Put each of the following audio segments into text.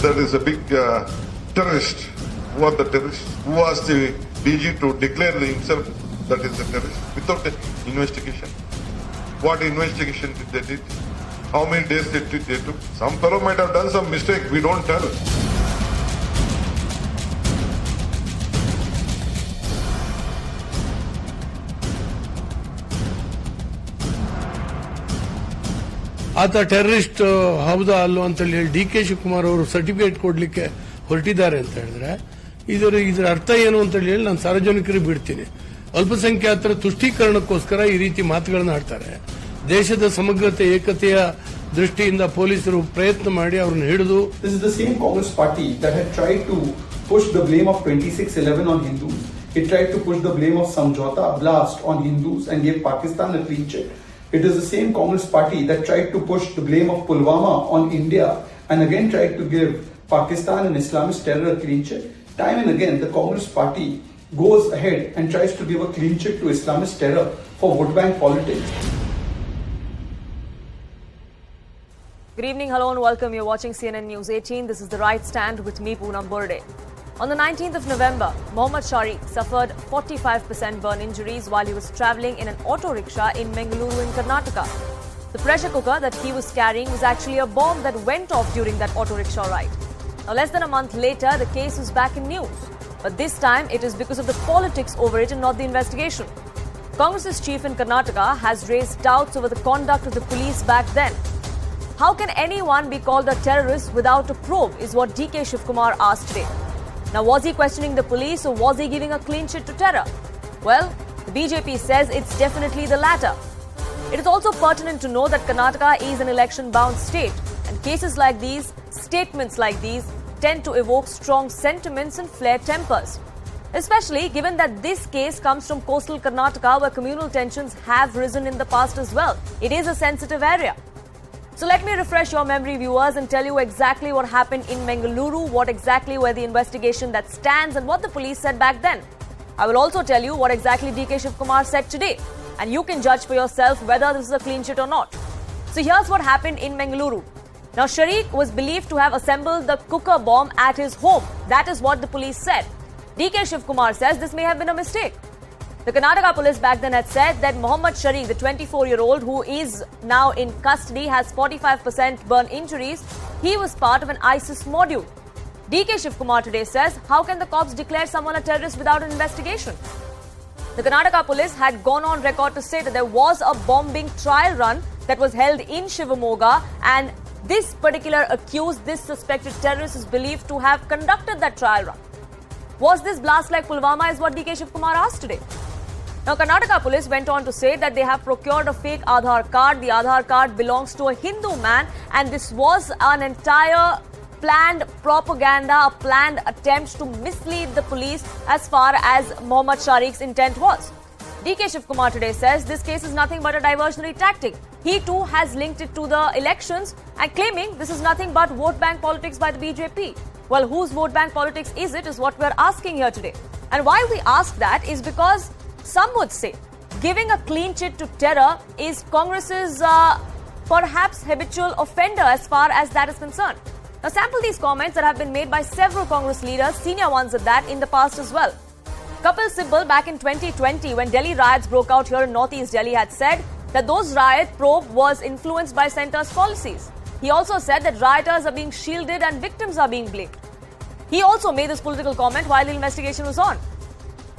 there is a big terrorist. Who are the terrorists? Who asked the DG to declare himself that is a terrorist without investigation? What investigation did they did? How many days they took? Some fellow might have done some mistake. We don't tell. ಆತ terrorist ಹೌದಾ ಅಲ್ಲೋ ಅಂತ ಹೇಳಿ D K Shivakumar ಅವರು certificate ಕೊಡ್ಲಿಕ್ಕೆ ಹೊರಟಿದ್ದಾರೆ ಅಂತ ಹೇಳಿದ್ರೆ ಇದರ ಅರ್ಥ ಏನು ಅಂತ ಹೇಳಿ ನಾನು ಸಾರ್ವಜನಿಕರಿಗೆ ಬಿಡ್ತೀನಿ. ಅಲ್ಪಸಂಖ್ಯಾತರ ತುಷ್ಟೀಕರಣಕ್ಕೋಸ್ಕರ ಈ ರೀತಿ ಮಾತುಗಳನ್ನು ಆಡ್ತಾರೆ. ದೇಶದ ಸಮಗ್ರತೆ ಏಕತೆಯ ದೃಷ್ಟಿಯಿಂದ ಪೊಲೀಸರು ಪ್ರಯತ್ನ ಮಾಡಿ ಅವರನ್ನು ಹಿಡಿದು. This is the same Congress party that had tried to push the blame of 26/11 on Hindus. It tried to push the blame of Samjhauta blast on Hindus and gave Pakistan a clean check. It is the same Congress party that tried to push the blame of Pulwama on India and again tried to give Pakistan and Islamist terror a clean check. Time and again, the Congress party goes ahead and tries to give a clean check to Islamist terror for vote bank politics. Good evening, hello and welcome. You're watching CNN News 18. This is The Right Stand with me, Poonam Burde. On the 19th of November, Mohammad Sharik suffered 45% burn injuries while he was travelling in an auto rickshaw in Mangaluru in Karnataka. The pressure cooker that he was carrying was actually a bomb that went off during that auto rickshaw ride. Now, less than a month later, the case was back in news. But this time, it is because of the politics over it and not the investigation. Congress's chief in Karnataka has raised doubts over the conduct of the police back then. How can anyone be called a terrorist without a probe is what DK Shivakumar asked today. Now, was he questioning the police or was he giving a clean chit to terror? Well, the BJP says it's definitely the latter. It is also pertinent to know that Karnataka is an election-bound state, and cases like these, statements like these, tend to evoke strong sentiments and flare tempers. Especially given that this case comes from coastal Karnataka where communal tensions have risen in the past as well. It is a sensitive area. So let me refresh your memory, viewers, and tell you exactly what happened in Mangaluru, what exactly were the investigation that stands and what the police said back then. I will also tell you what exactly DK Shivakumar said today, and you can judge for yourself whether this is a clean chit or not. So here's what happened in Mangaluru. Now, Sharik was believed to have assembled the cooker bomb at his home. That is what the police said. DK Shivakumar says this may have been a mistake. The Karnataka police back then had said that Mohammad Sharik, the 24-year-old who is now in custody, has 45% burn injuries. He was part of an ISIS module. DK Shivakumar today says, how can the cops declare someone a terrorist without an investigation? The Karnataka police had gone on record to say that there was a bombing trial run that was held in Shivamoga, and this particular accused, this suspected terrorist is believed to have conducted that trial run. Was this blast like Pulwama is what DK Shivakumar asked today. Now, Karnataka police went on to say that they have procured a fake Aadhaar card. The Aadhaar card belongs to a Hindu man, and this was an entire planned propaganda, a planned attempt to mislead the police as far as Mohammad Sharik's intent was. DK Shivakumar today says this case is nothing but a diversionary tactic. He too has linked it to the elections and claiming this is nothing but vote bank politics by the BJP. Well, whose vote bank politics is it is what we're asking here today. And why we ask that is because some would say giving a clean chit to terror is Congress's perhaps habitual offender as far as that is concerned. Now, sample these comments that have been made by several Congress leaders, senior ones at that, in the past as well. Kapil Sibal, back in 2020, when Delhi riots broke out here in Northeast Delhi, had said that those riot probe was influenced by centre's policies. He also said that rioters are being shielded and victims are being blamed. He also made this political comment while the investigation was on.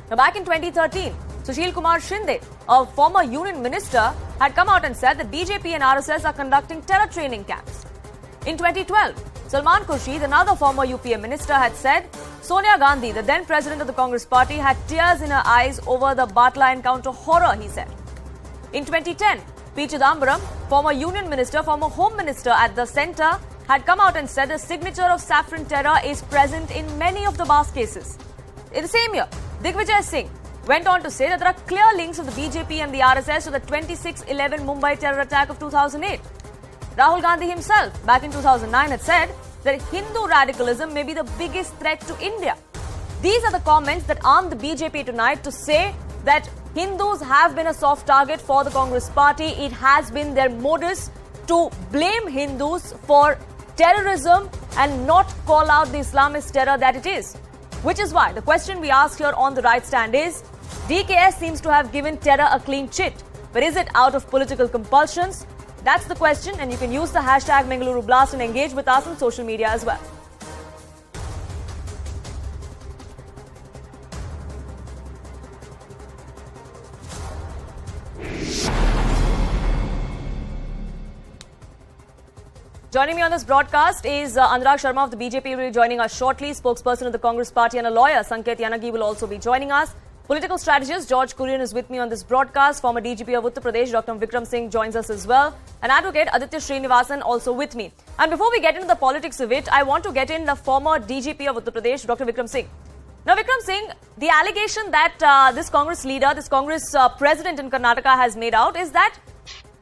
Now, back in 2013, Sushil Kumar Shinde, a former union minister, had come out and said that BJP and RSS are conducting terror training camps. In 2012, Salman Khurshid, another former UPA minister, had said Sonia Gandhi, the then president of the Congress party, had tears in her eyes over the Batla encounter horror, he said. In 2010, P. Chidambaram, former union minister, former home minister at the centre, had come out and said the signature of saffron terror is present in many of the Bas cases. In the same year, Digvijay Singh went on to say that there are clear links of the BJP and the RSS to the 26/11 Mumbai terror attack of 2008. Rahul Gandhi himself, back in 2009, had said that Hindu radicalism may be the biggest threat to India. These are the comments that arm the BJP tonight to say that Hindus have been a soft target for the Congress party. It has been their modus to blame Hindus for terrorism and not call out the Islamist terror that it is. Which is why the question we ask here on the right stand is, DKS seems to have given terror a clean chit, but is it out of political compulsions? That's the question, and you can use the hashtag Mangaluru Blast and engage with us on social media as well. Joining me on this broadcast is Anurag Sharma of the BJP, who will be joining us shortly. Spokesperson of the Congress party and a lawyer, Sanket Yanagi, will also be joining us. Political strategist George Kurian is with me on this broadcast. Former DGP of Uttar Pradesh, Dr. Vikram Singh, joins us as well. And advocate Aditya Srinivasan also with me. And before we get into the politics of it, I want to get in the former DGP of Uttar Pradesh, Dr. Vikram Singh. Now, Vikram Singh, the allegation that this Congress leader, this Congress president in Karnataka has made out is that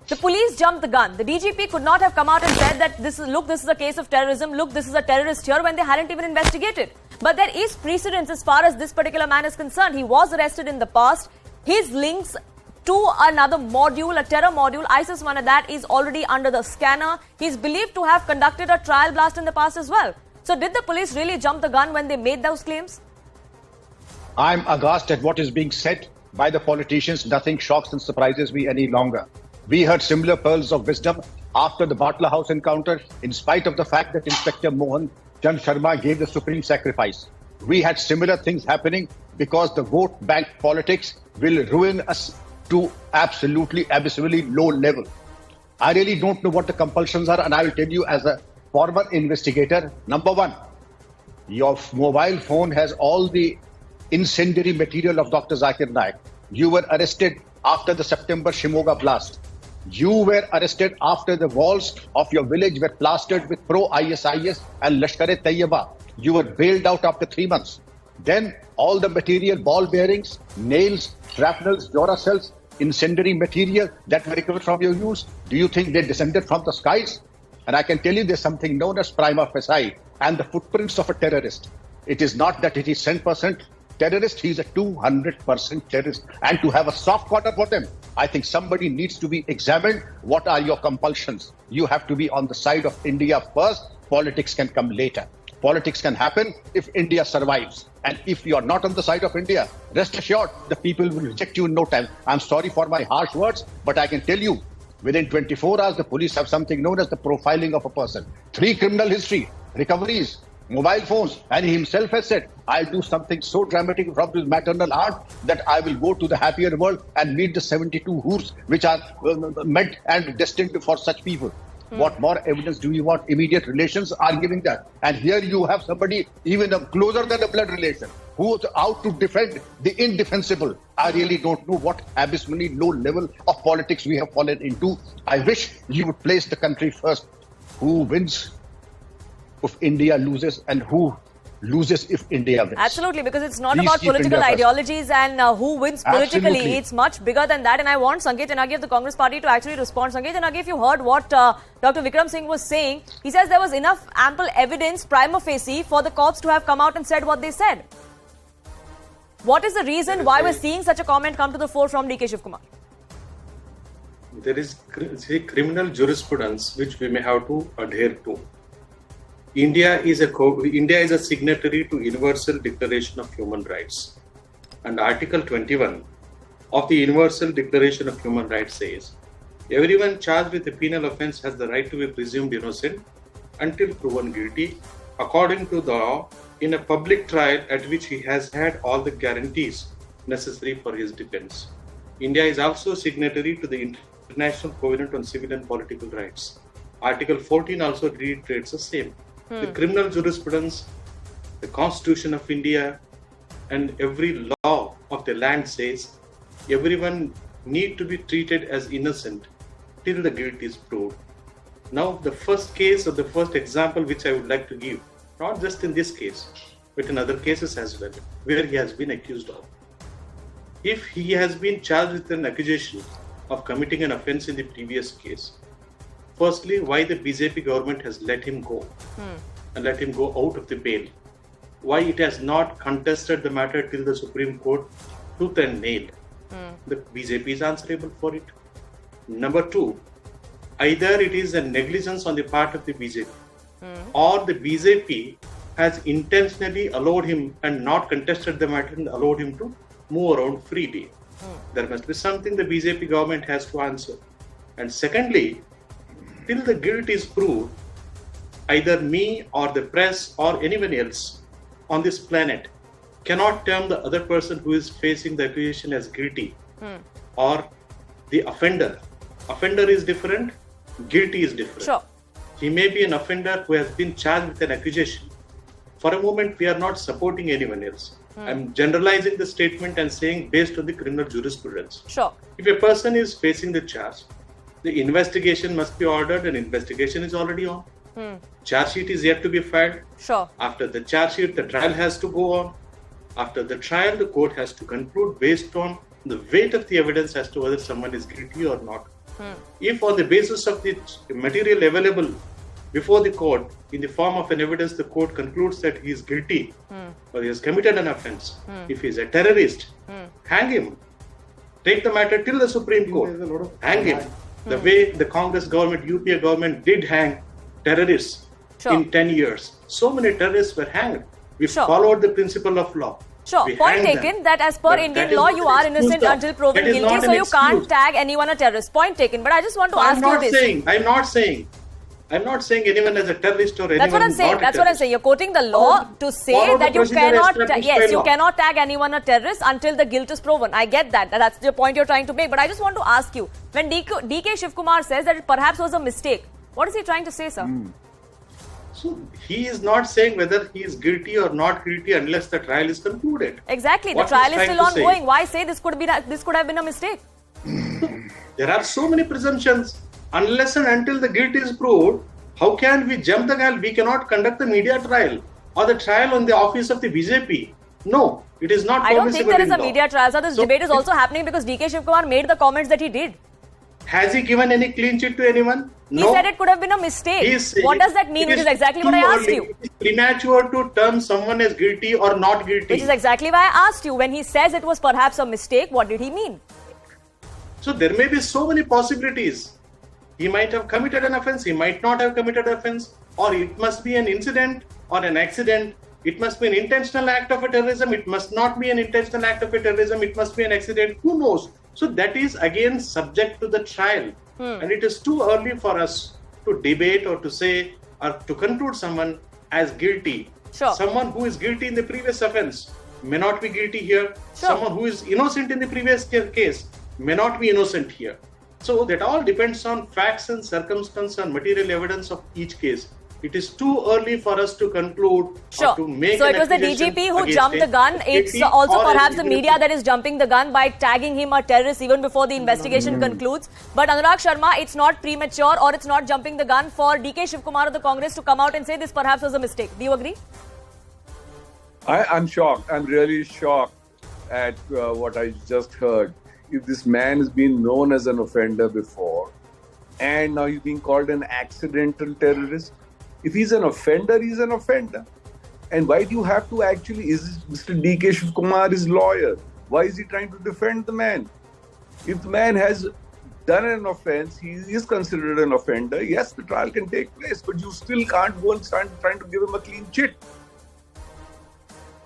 the police jumped the gun. The DGP could not have come out and said that this is a case of terrorism. Look, this is a terrorist here, when they hadn't even investigated. But there is precedence as far as this particular man is concerned. He was arrested in the past. His links to another module, a terror module, ISIS one of that, is already under the scanner. He's believed to have conducted a trial blast in the past as well. So did the police really jump the gun when they made those claims? I'm aghast at what is being said by the politicians. Nothing shocks and surprises me any longer. We heard similar pearls of wisdom after the Batla House encounter, in spite of the fact that Inspector Mohan Chand Sharma gave the supreme sacrifice. We had similar things happening because the vote bank politics will ruin us to absolutely abysmally low level. I really don't know what the compulsions are, and I will tell you as a former investigator. Number one, your mobile phone has all the incendiary material of Dr. Zakir Naik. You were arrested after the September Shimoga blast. You were arrested after the walls of your village were plastered with pro-ISIS and Lashkar-e-Taiyiba. You were bailed out after 3 months. Then all the material, ball bearings, nails, shrapnels, Duracells, incendiary material that were recovered from your use, do you think they descended from the skies? And I can tell you there's something known as prima facie and the footprints of a terrorist. It is not that it is 10% terrorist, he is a 200% terrorist. And to have a soft corner for them, I think somebody needs to be examined. What are your compulsions? You have to be on the side of India first. Politics can come later. Politics can happen if India survives. And if you are not on the side of India, rest assured, the people will reject you in no time. I'm sorry for my harsh words, but I can tell you, within 24 hours, the police have something known as the profiling of a person. 3 criminal history, recoveries, mobile phones, and he himself has said, I'll do something so dramatic from his maternal aunt that I will go to the happier world and meet the 72 hoors which are meant and destined for such people. What more evidence do you want? Immediate relations are giving that. And here you have somebody even closer than a blood relation who is out to defend the indefensible. I really don't know what abysmally low level of politics we have fallen into. I wish you would place the country first. Who wins if India loses and who loses if India wins? Absolutely, because it's not Please about keep political India ideologies and who wins politically. Absolutely. It's much bigger than that. And I want Sanket Yanagi of the Congress party to actually respond. Sanket Yanagi, if you heard what Dr. Vikram Singh was saying, he says there was enough ample evidence prima facie for the cops to have come out and said what they said. What is the reason why we're seeing such a comment come to the fore from DKShivakumar? There is criminal jurisprudence which we may have to adhere to. India is a signatory to Universal Declaration of Human Rights, and Article 21 of the Universal Declaration of Human Rights says, everyone charged with a penal offence has the right to be presumed innocent until proven guilty, according to the law, in a public trial at which he has had all the guarantees necessary for his defence. India is also signatory to the International Covenant on Civil and Political Rights. Article 14 also reiterates the same. The criminal jurisprudence, the Constitution of India, and every law of the land says everyone need to be treated as innocent till the guilt is proved. Now, the first case or the first example which I would like to give, not just in this case, but in other cases as well, where he has been accused of. If he has been charged with an accusation of committing an offence in the previous case, firstly, why the BJP government has let him go and let him go out of the bail? Why it has not contested the matter till the Supreme Court tooth and nail? The BJP is answerable for it. Number two, either it is a negligence on the part of the BJP or the BJP has intentionally allowed him and not contested the matter and allowed him to move around freely. There must be something the BJP government has to answer. And secondly, till the guilt is proved, either me or the press or anyone else on this planet cannot term the other person who is facing the accusation as guilty or the offender. Offender is different, guilty is different. Sure. He may be an offender who has been charged with an accusation. For a moment, we are not supporting anyone else. I'm generalizing the statement and saying based on the criminal jurisprudence. Sure. If a person is facing the charge, the investigation must be ordered and investigation is already on. Charge sheet is yet to be filed. Sure. After the charge sheet, the trial has to go on. After the trial, the court has to conclude based on the weight of the evidence as to whether someone is guilty or not. If on the basis of the material available before the court in the form of an evidence, the court concludes that he is guilty or he has committed an offense, if he is a terrorist, hang him. Take the matter till the Supreme Court. Hang him. The way the Congress government, UPA government did hang terrorists in 10 years. So many terrorists were hanged. We followed the principle of law. Sure, we point hanged taken them. that as per But Indian that is law, not you an are excuse, innocent sir. until proven That is guilty, not so an you can't excuse. tag anyone a terrorist. Point taken. But I just want to ask you this. I'm not saying anyone as a terrorist or anyone. That's what I'm saying. not a That's what I'm terrorist. saying. You're quoting the law to say follow that the you procedure cannot, established yes, by you law. cannot tag anyone a terrorist until the guilt is proven. I get that. That's the point you're trying to make. But I just want to ask you, when DK Shivakumar says that it perhaps was a mistake, what is he trying to say, sir? So he is not saying whether he is guilty or not guilty unless the trial is concluded. Exactly. What the trial he's is trying still to say. ongoing. Why say this could have been a mistake? There are so many presumptions. Unless and until the guilt is proved, how can we jump the gun? We cannot conduct the media trial or the trial on the office of the BJP. No, it is not I don't think permissible there is in a law. media trial. So this debate is also happening because DK Shivakumar made the comments that he did. Has he given any clean chit to anyone? He No. said it could have been a mistake. He is saying What does that mean? it Which is exactly what too I asked early. you. It is premature to term someone as guilty or not guilty. Which is exactly why I asked you. When he says it was perhaps a mistake, what did he mean? So there may be so many possibilities. He might have committed an offense, he might not have committed an offense, or it must be an incident or an accident. It must be an intentional act of a terrorism. It must not be an intentional act of a terrorism. It must be an accident. Who knows? So that is again subject to the trial. And it is too early for us to debate or to say or to conclude someone as guilty. Sure. Someone who is guilty in the previous offense may not be guilty here. Sure. Someone who is innocent in the previous case may not be innocent here. So that all depends on facts and circumstance and material evidence of each case. It is too early for us to conclude Sure. or to make So an it was the accusation DGP who against jumped the a gun. It's DGP also or a perhaps the DGP. media that is jumping the gun by tagging him a terrorist even before the investigation concludes. But Anurag Sharma, it's not premature or it's not jumping the gun for DK Shivakumar of the Congress to come out and say this perhaps was a mistake. Do you agree? I'm shocked. I'm really shocked at what I just heard. If this man has been known as an offender before and now he's being called an accidental terrorist, if he's an offender, he's an offender. And why do you have to actually, is Mr. DK Shivakumar his lawyer? Why is he trying to defend the man? If the man has done an offense, he is considered an offender, yes, the trial can take place, but you still can't go and start trying to give him a clean chit.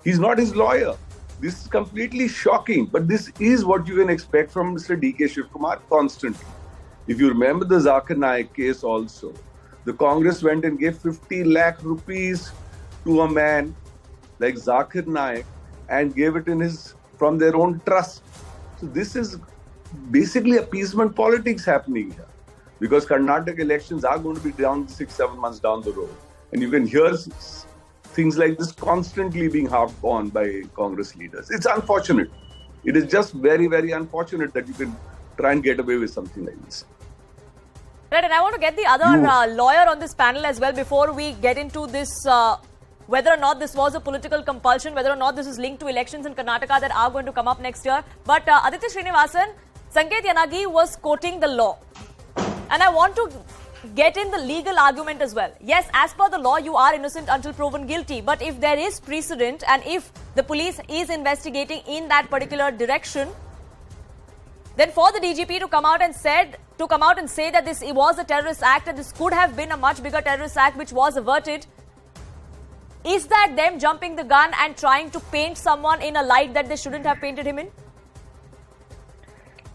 He's not his lawyer. This is completely shocking, but this is what you can expect from Mr. DK Shivakumar constantly. If you remember the Zakir Naik case also, the Congress went and gave 50 lakh rupees to a man like Zakir Naik and gave it from their own trust. So this is basically appeasement politics happening here, because Karnataka elections are going to be down 6-7 months down the road. And you can hear things like this constantly being harped on by Congress leaders. It's unfortunate. It is just very, very unfortunate that you can try and get away with something like this. Right, and I want to get the other lawyer on this panel as well before we get into this, whether or not this was a political compulsion, whether or not this is linked to elections in Karnataka that are going to come up next year. But Aditya Srinivasan, Sanket Yanagi was quoting the law. And I want to get in the legal argument as well. Yes, as per the law, you are innocent until proven guilty. But if there is precedent and if the police is investigating in that particular direction, then for the DGP to come out and said to come out and say that this was a terrorist act and this could have been a much bigger terrorist act which was averted. Is that them jumping the gun and trying to paint someone in a light that they shouldn't have painted him in?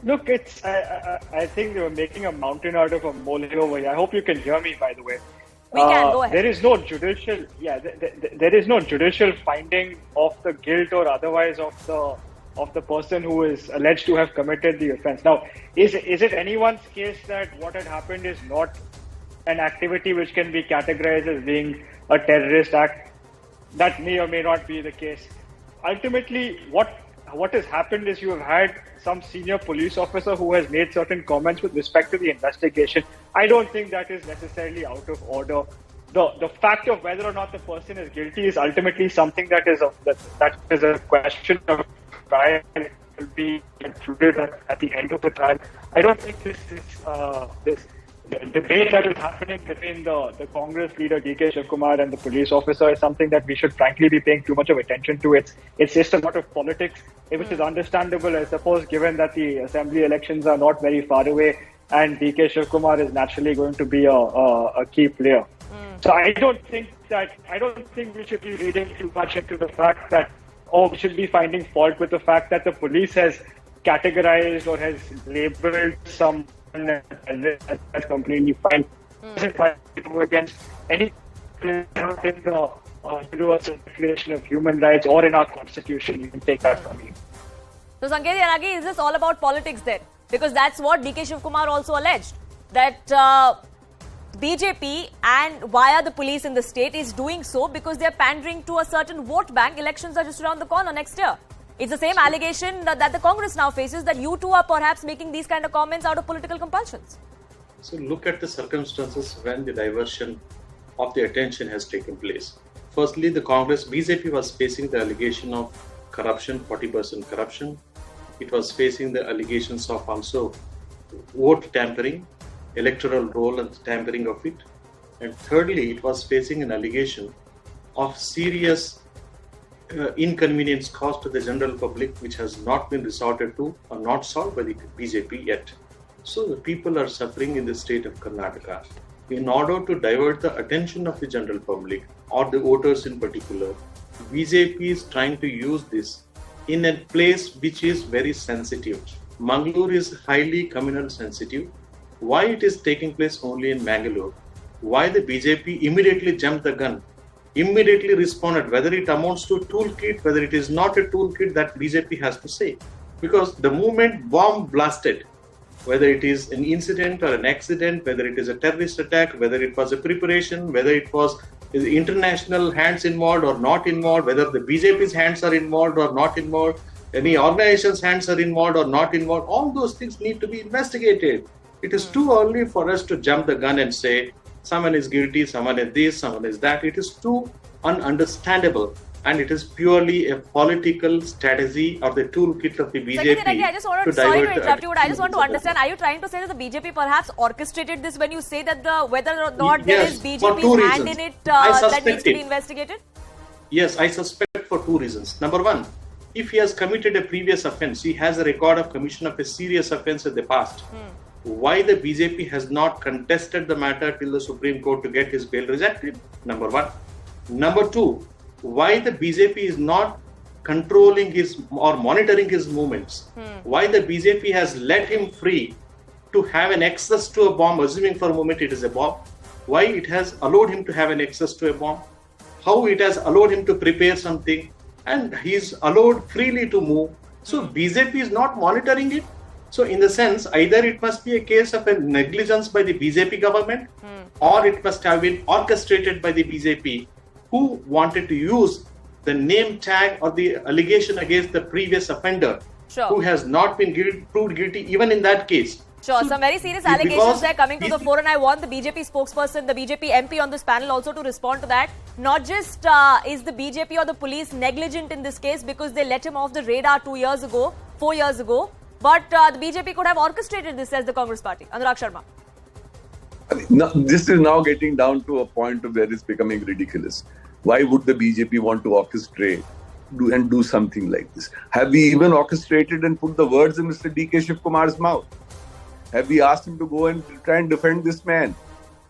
Look, I think they were making a mountain out of a molehill over here. I hope you can hear me, by the way. We can, go ahead. There is no judicial, there is no judicial finding of the guilt or otherwise of the person who is alleged to have committed the offence. Now, is it anyone's case that what had happened is not an activity which can be categorized as being a terrorist act? That may or may not be the case. Ultimately, what has happened is you have had some senior police officer who has made certain comments with respect to the investigation. I don't think that is necessarily out of order. The fact of whether or not the person is guilty is ultimately something that is a question of trial. It will be concluded at the end of the trial. I don't think this debate that is happening between the Congress leader DKShivakumar and the police officer is something that we should frankly be paying too much of attention to. It's just a lot of politics, which is understandable, I suppose, given that the assembly elections are not very far away and DKShivakumar is naturally going to be a key player. So I don't think we should be reading too much into the fact that we should be finding fault with the fact that the police has categorized or has labeled some. That's completely fine. Against any in the Universal Declaration of Human Rights or in our Constitution. You can take that from me. So, Sanket Yanagi, is this all about politics then? Because that's what DKShivakumar also alleged, that BJP and via the police in the state is doing so because they are pandering to a certain vote bank. Elections are just around the corner next year. It's the same allegation that the Congress now faces, that you two are perhaps making these kind of comments out of political compulsions. So look at the circumstances when the diversion of the attention has taken place. Firstly, the Congress, BJP was facing the allegation of corruption, 40% corruption. It was facing the allegations of also vote tampering, electoral roll and tampering of it. And thirdly, it was facing an allegation of serious inconvenience caused to the general public, which has not been resorted to or not solved by the BJP yet. So the people are suffering in the state of Karnataka. In order to divert the attention of the general public or the voters in particular, BJP is trying to use this in a place which is very sensitive. Mangaluru is highly communal sensitive. Why it is taking place only in Mangaluru? Why the BJP immediately jumped the gun? Immediately responded, whether it amounts to a toolkit, whether it is not a toolkit, that BJP has to say. Because the moment bomb blasted, whether it is an incident or an accident, whether it is a terrorist attack, whether it was a preparation, whether it was international hands involved or not involved, whether the BJP's hands are involved or not involved, any organization's hands are involved or not involved, all those things need to be investigated. It is too early for us to jump the gun and say, someone is guilty, someone is this, someone is that. It is too ununderstandable, and it is purely a political strategy or the toolkit of the BJP. I just want to, sorry to interrupt you, but I just want to understand, are you trying to say that the BJP perhaps orchestrated this when you say that whether or not there is BJP's hand in it that needs to be investigated? Yes, I suspect for two reasons. Number one, if he has committed a previous offence, he has a record of commission of a serious offence in the past. Why the BJP has not contested the matter till the Supreme Court to get his bail rejected? Number one. Number two, why the BJP is not controlling his or monitoring his movements? Why the BJP has let him free to have an access to a bomb, assuming for a moment it is a bomb? Why it has allowed him to have an access to a bomb? How it has allowed him to prepare something? And he is allowed freely to move. So BJP is not monitoring it. So in the sense, either it must be a case of a negligence by the BJP government, or it must have been orchestrated by the BJP, who wanted to use the name tag or the allegation against the previous offender, who has not been proved guilty even in that case. Sure, some very serious allegations are coming to the fore, and I want the BJP spokesperson, the BJP MP on this panel also to respond to that. Not just is the BJP or the police negligent in this case because they let him off the radar 4 years ago, but the BJP could have orchestrated this, as the Congress party. Anurag Sharma. Now, this is now getting down to a point where it's becoming ridiculous. Why would the BJP want to orchestrate and do something like this? Have we even orchestrated and put the words in Mr. DKShivakumar's mouth? Have we asked him to go and try and defend this man?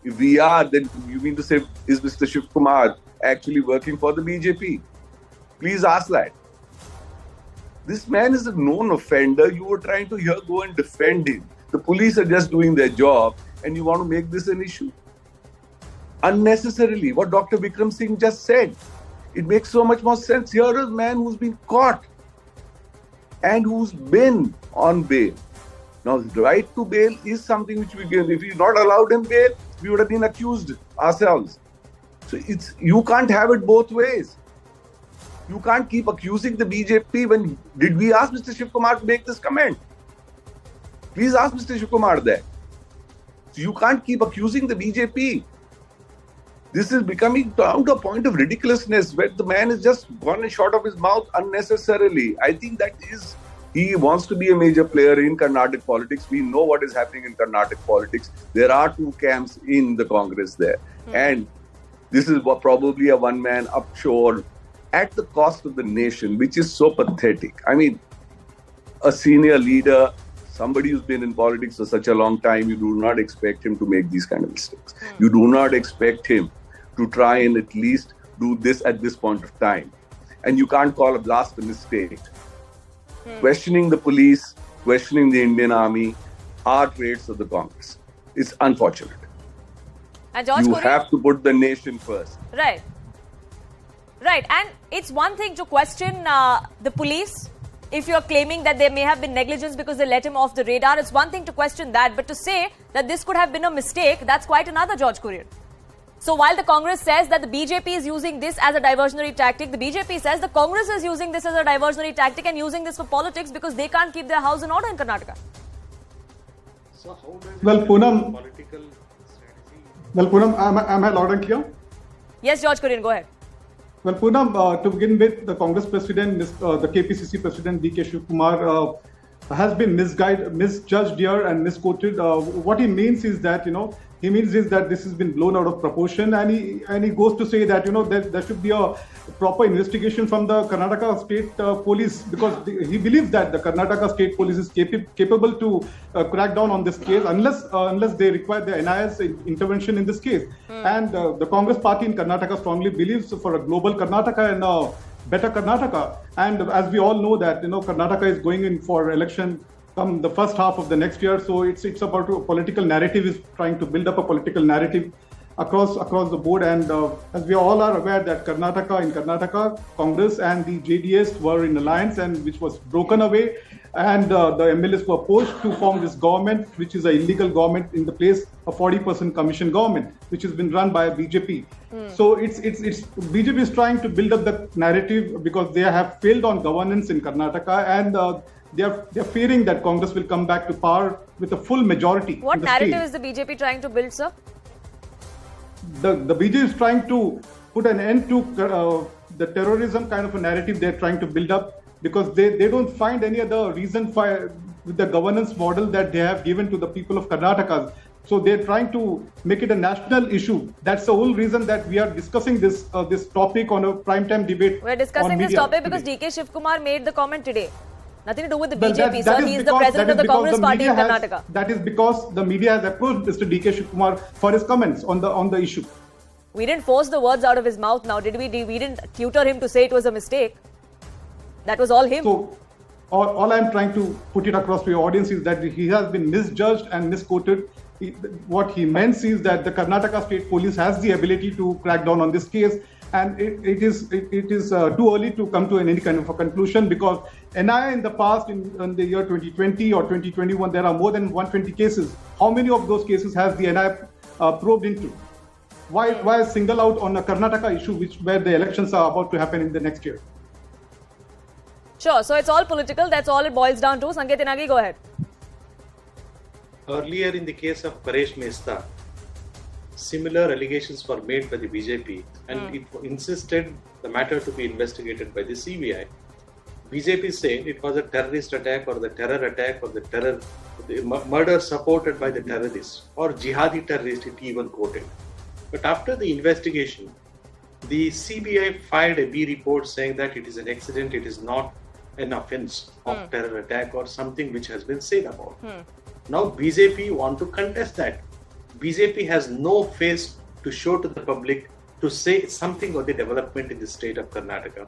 If we are, then you mean to say, is Mr. Shivakumar actually working for the BJP? Please ask that. This man is a known offender. You were trying to here go and defend him. The police are just doing their job and you want to make this an issue. Unnecessarily, what Dr. Vikram Singh just said. It makes so much more sense. Here is a man who's been caught and who's been on bail. Now, the right to bail is something which we can, if we not allowed him bail, we would have been accused ourselves. So you can't have it both ways. You can't keep accusing the BJP when, did we ask Mr. Shivakumar to make this comment? Please ask Mr. Shivakumar that. So you can't keep accusing the BJP. This is becoming down to a point of ridiculousness where the man is just gone and shot of his mouth unnecessarily. I think that is, he wants to be a major player in Carnatic politics. We know what is happening in Carnatic politics. There are two camps in the Congress there. And this is probably a one-man upshore at the cost of the nation, which is so pathetic. I mean, a senior leader, somebody who's been in politics for such a long time, you do not expect him to make these kind of mistakes. You do not expect him to try and at least do this at this point of time. And you can't call a blasphemous state. Questioning the police, questioning the Indian Army are traits of the Congress. It's unfortunate. And George you Korean, have to put the nation first. Right. Right. And it's one thing to question the police if you're claiming that there may have been negligence because they let him off the radar. It's one thing to question that. But to say that this could have been a mistake, that's quite another, George Korean. So while the Congress says that the BJP is using this as a diversionary tactic, the BJP says the Congress is using this as a diversionary tactic and using this for politics because they can't keep their house in order in Karnataka. So how does Well, Poonam, political strategy? well, Poonam, am I loud and clear? Yes, George Korean, go ahead. Well, Poonam, to begin with, the Congress president, the KPCC president, DKShivakumar, has been misjudged here and misquoted. What he means is that, this has been blown out of proportion, and he goes to say that, there should be a proper investigation from the Karnataka State Police, because he believes that the Karnataka State Police is capable to crack down on this case unless they require the NIS intervention in this case. And the Congress party in Karnataka strongly believes for a global Karnataka and a better Karnataka. And as we all know that, Karnataka is going in for election come the first half of the next year. So it's about a political narrative, is trying to build up a political narrative across the board. And as we all are aware that Karnataka, Congress and the JDS were in alliance, and which was broken away. And the MLAs were pushed to form this government, which is an illegal government, in the place a 40% commission government, which has been run by BJP. So it's BJP is trying to build up the narrative because they have failed on governance in Karnataka, and they're fearing that Congress will come back to power with a full majority. What narrative is the BJP trying to build, sir? The BJP is trying to put an end to the terrorism kind of a narrative they're trying to build up, because they don't find any other reason for with the governance model that they have given to the people of Karnataka. So they're trying to make it a national issue. That's the whole reason that we are discussing this topic on a primetime debate. We're discussing this topic because DK Shivakumar made the comment today. Nothing to do with the BJP, sir. He is the president of the Congress party in Karnataka. That is because the media has approached Mr. DK Shivakumar for his comments on the issue. We didn't force the words out of his mouth now, did we? We didn't tutor him to say it was a mistake. That was all him. So all I'm trying to put it across to your audience is that he has been misjudged and misquoted. What he meant is that the Karnataka State Police has the ability to crack down on this case, and it is too early to come to any kind of a conclusion, because NIA in the past, in the year 2020 or 2021, there are more than 120 cases. How many of those cases has the NIA probed into? Why single out on a Karnataka issue, where the elections are about to happen in the next year? Sure. So it's all political. That's all it boils down to. Sanket Inagi, go ahead. Earlier, in the case of Paresh Mehta, similar allegations were made by the BJP, and it insisted the matter to be investigated by the CBI. BJP said it was a terrorist attack, or the terror attack, or the murder supported by the terrorists, or jihadi terrorist, it even quoted. But after the investigation, the CBI filed a B report saying that it is an accident, it is not an offense of terror attack or something which has been said about. Now BJP want to contest that. BJP has no face to show to the public to say something about the development in the state of Karnataka.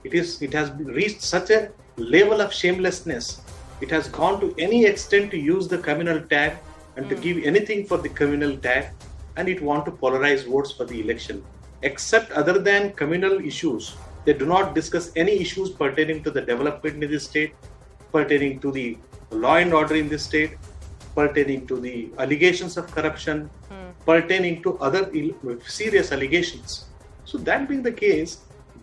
It has reached such a level of shamelessness. It has gone to any extent to use the communal tag and to give anything for the communal tag, and it want to polarize votes for the election. Except other than communal issues, they do not discuss any issues pertaining to the development in the state, pertaining to the law and order in the state, pertaining to the allegations of corruption, pertaining to other serious allegations. So that being the case,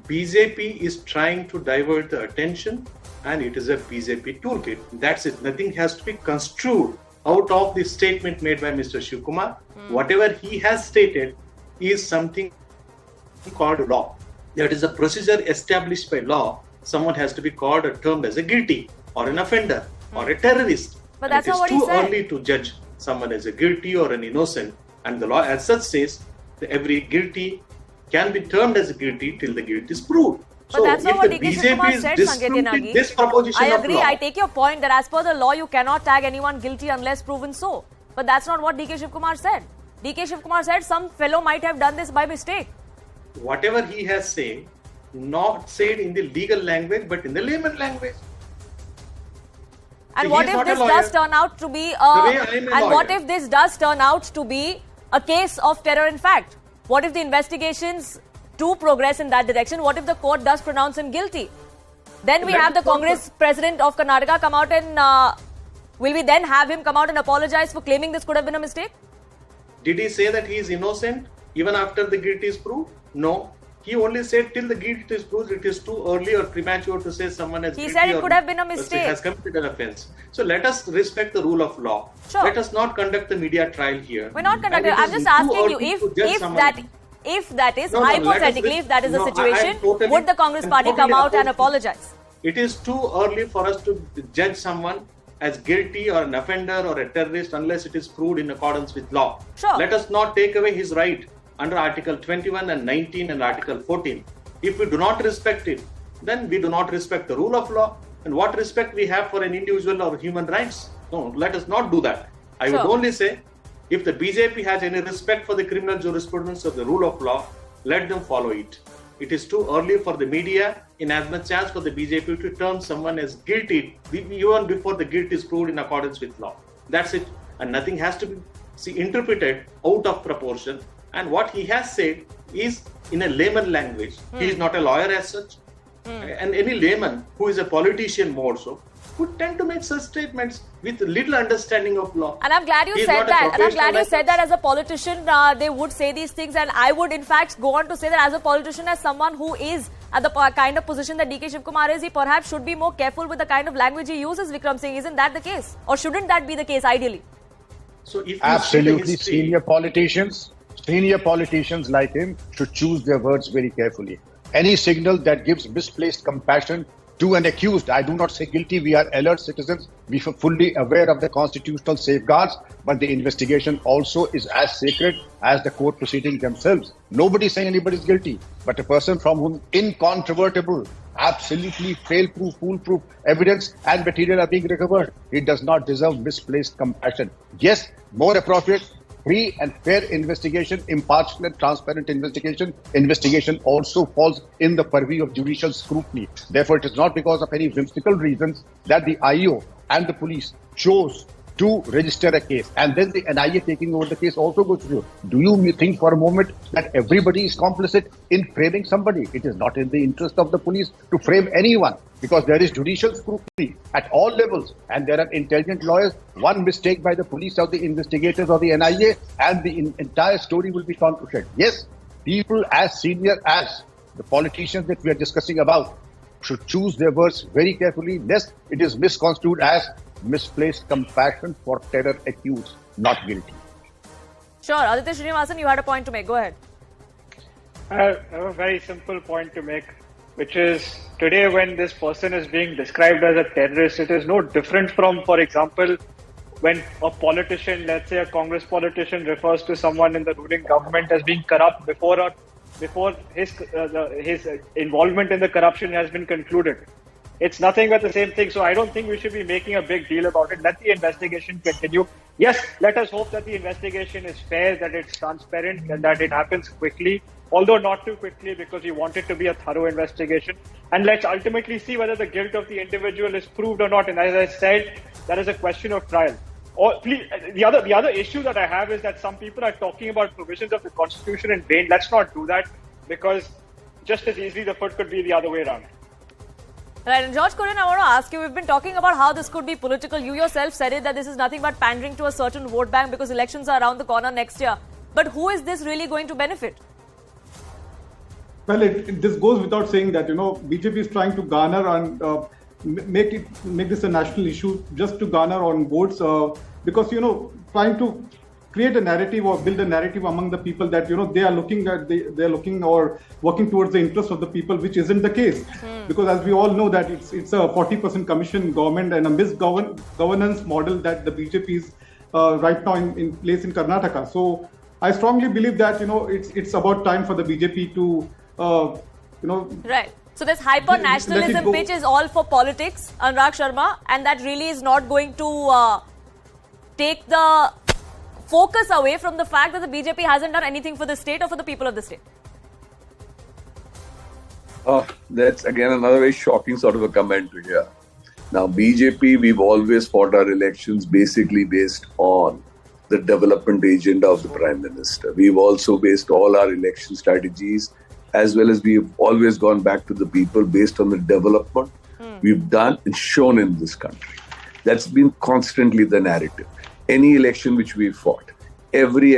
BJP is trying to divert the attention, and it is a BJP toolkit. That's it. Nothing has to be construed out of the statement made by Mr. Shivakumar. Whatever he has stated is something called law. That is a procedure established by law. Someone has to be called or termed as a guilty or an offender or a terrorist. But that's not what he It is said. too early to judge someone as a guilty or an innocent. And the law as such says that every guilty can be termed as a guilty till the guilt is proved. But that's not if what the DK BJP Shivakumar is said, disputing Sangeeta this proposition I of agree. law, I take your point that as per the law, you cannot tag anyone guilty unless proven so. But that's not what DK Shivakumar said. DK Shivakumar said some fellow might have done this by mistake. whatever he has said, not said in the legal language, but in the layman language. And See, what he is if not a this lawyer. does turn out to be way I am a and what lawyer. if this does turn out to be a case of terror in fact? What if the investigations do progress in that direction? What if the court does pronounce him guilty? Then we That have the is what Congress president of Karnataka come out and will we then have him come out and apologize for claiming this could have been a mistake? Did he say that he is innocent even after the guilt is proved? No. He only said till the guilt is proved, it is too early or premature to say someone has He guilty said it or could have been a mistake. has committed an offence. So let us respect the rule of law. Sure. Let us not conduct the media trial here. We're not And conducting. it I'm is just too asking you early to judge if someone. that is No, let us hypothetically if that is the no, I am situation, totally- would the Congress I'm party come totally out and opposed to- apologize? It is too early for us to judge someone as guilty or an offender or a terrorist unless it is proved in accordance with law. Sure. Let us not take away his right under Article 21 and 19 and Article 14. If we do not respect it, then we do not respect the rule of law. And what respect we have for an individual or human rights? No, let us not do that. I would Sure. only say, if the BJP has any respect for the criminal jurisprudence of the rule of law, let them follow it. It is too early for the media, in as much as for the BJP to term someone as guilty even before the guilt is proved in accordance with law. That's it. And nothing has to be interpreted out of proportion. And what he has said is in a layman language. He is not a lawyer as such. And any layman who is a politician more so would tend to make such statements with little understanding of law. And I'm glad you He is said not a that. And I'm professional glad you said like that us. as a politician, they would say these things. And I would, in fact, go on to say that as a politician, as someone who is at the kind of position that DK Shivakumar is, he perhaps should be more careful with the kind of language he uses, Vikram Singh. Isn't that the case? Or shouldn't that be the case, ideally? So if you see the Absolutely, history- senior politicians like him should choose their words very carefully. Any signal that gives misplaced compassion to an accused, I do not say guilty, we are alert citizens, we are fully aware of the constitutional safeguards, but the investigation also is as sacred as the court proceedings themselves. Nobody is saying anybody is guilty, but a person from whom incontrovertible, absolutely fail-proof, foolproof evidence and material are being recovered, he does not deserve misplaced compassion. Yes, more appropriate, free and fair investigation, impartial and transparent investigation also falls in the purview of judicial scrutiny. Therefore, it is not because of any whimsical reasons that the IO and the police chose to register a case and then the NIA taking over the case also goes through. Do you think for a moment that everybody is complicit in framing somebody? It is not in the interest of the police to frame anyone because there is judicial scrutiny at all levels and there are intelligent lawyers. One mistake by the police or the investigators or the NIA and the entire story will be found to shed. Yes, people as senior as the politicians that we are discussing about should choose their words very carefully lest it is misconstrued as misplaced compassion for terror accused, not guilty. Sure. Aditya Srinivasan, you had a point to make. Go ahead. I have a very simple point to make, which is today when this person is being described as a terrorist, it is no different from, for example, when a politician, let's say a Congress politician, refers to someone in the ruling government as being corrupt before his involvement in the corruption has been concluded. It's nothing but the same thing. So I don't think we should be making a big deal about it. Let the investigation continue. Yes, let us hope that the investigation is fair, that it's transparent, and that it happens quickly. Although not too quickly, because we want it to be a thorough investigation. And let's ultimately see whether the guilt of the individual is proved or not. And as I said, that is a question of trial. Or please, the other issue that I have is that some people are talking about provisions of the Constitution in vain. Let's not do that, because just as easily the foot could be the other way around. Right, and George Kurian, I want to ask you, we've been talking about how this could be political. You yourself said it, that this is nothing but pandering to a certain vote bank because elections are around the corner next year. But who is this really going to benefit? Well, this goes without saying that, BJP is trying to garner and make this a national issue just to garner on votes because, trying to create a narrative or build a narrative among the people that, they are looking or working towards the interest of the people, which isn't the case. Because as we all know that it's a 40% commission government and a misgovernance model that the BJP is right now in place in Karnataka. So I strongly believe that, it's about time for the BJP to, Right. So this hyper-nationalism pitch is all for politics, Anurag Sharma, and that really is not going to take the focus away from the fact that the BJP hasn't done anything for the state or for the people of the state. That's again another very shocking sort of a comment to hear. Now, BJP, we've always fought our elections basically based on the development agenda of the Prime Minister. We've also based all our election strategies, as well as we've always gone back to the people based on the development we've done and shown in this country. That's been constantly the narrative. Any election which we've fought, every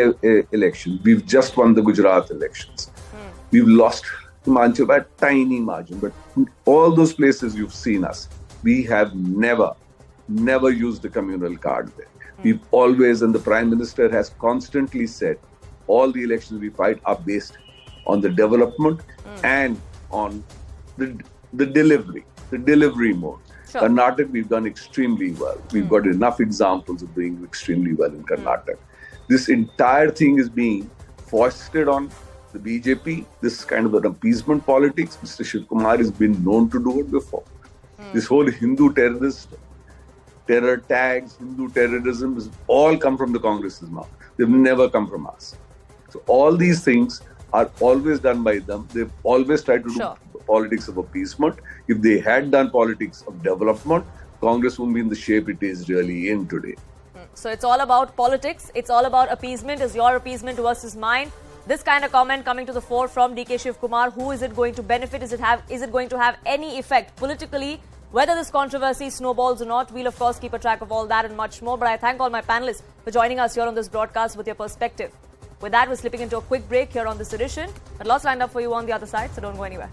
election, we've just won the Gujarat elections. We've lost Himachal by a tiny margin, but in all those places you've seen us, we have never used the communal card there. We've always, and the Prime Minister has constantly said, all the elections we fight are based on the development and on the delivery mode. Sure. Karnataka, we've done extremely well. We've got enough examples of doing extremely well in Karnataka. This entire thing is being foisted on the BJP. This is kind of an appeasement politics. Mr. Shivakumar has been known to do it before. This whole Hindu terror tags, Hindu terrorism has all come from the Congress's mouth. They've never come from us. So all these things are always done by them. They've always tried to do politics of appeasement. If they had done politics of development, Congress wouldn't be in the shape it is really in today. So it's all about politics. It's all about appeasement. Is your appeasement versus mine? This kind of comment coming to the fore from DK Shivakumar. Who is it going to benefit? Is it going to have any effect politically? Whether this controversy snowballs or not, we'll of course keep a track of all that and much more. But I thank all my panelists for joining us here on this broadcast with your perspective. With that, we're slipping into a quick break here on this edition. But lots lined up for you on the other side, so don't go anywhere.